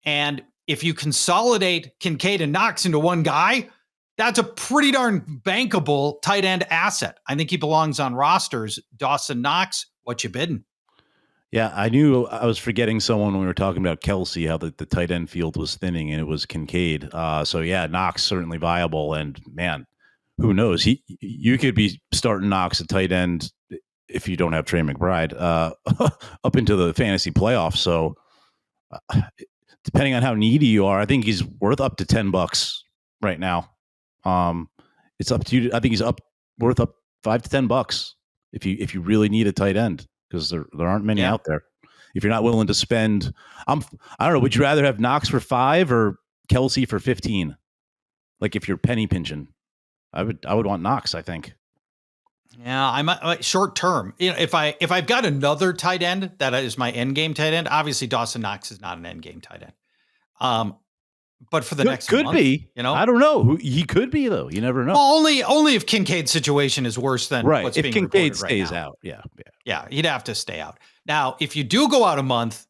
And if you consolidate Kincaid and Knox into one guy, that's a pretty darn bankable tight end asset. I think he belongs on rosters. Dawson Knox, what you bidding? Yeah, I knew I was forgetting someone when we were talking about Kelsey, how the tight end field was thinning, and it was Kincaid. So yeah, Knox certainly viable, and man, who knows? You could be starting Knox at tight end if you don't have Trey McBride up into the fantasy playoffs. So depending on how needy you are, I think he's worth up to $10 right now. It's up to you. I think he's worth up $5 to $10 if you really need a tight end, because there aren't many out there. If you're not willing to spend, I don't know. Would you rather have Knox for $5 or Kelsey for $15? Like if you're penny pinching, I would want Knox, I think. Yeah, I'm short term. If I've got another tight end that is my end game tight end, obviously Dawson Knox is not an end game tight end. But for the next could month, be, I don't know. He could be though. You never know. Well, only if Kincaid's situation is worse than what's being reported right now. If Kincaid stays out, yeah, he'd have to stay out. Now, if you do go out a month,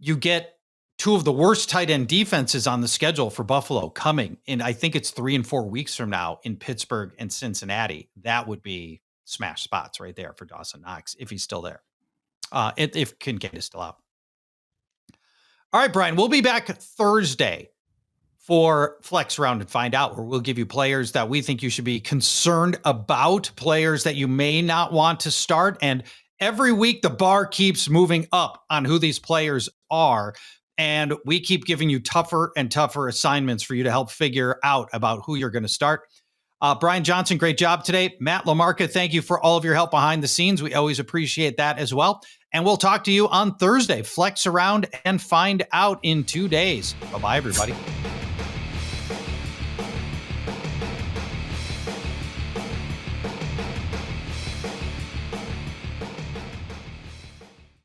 you get 2 of the worst tight end defenses on the schedule for Buffalo coming in. I think it's 3 and 4 weeks from now in Pittsburgh and Cincinnati. That would be smash spots right there for Dawson Knox if he's still there. If Kincaid is still out. All right, Brian, we'll be back Thursday for Flex Round and Find Out, where we'll give you players that we think you should be concerned about, players that you may not want to start. And every week, the bar keeps moving up on who these players are. And we keep giving you tougher and tougher assignments for you to help figure out about who you're going to start. Brian Johnson, great job today. Matt LaMarca, thank you for all of your help behind the scenes. We always appreciate that as well. And we'll talk to you on Thursday. Flex around and find out in 2 days. Bye-bye, everybody.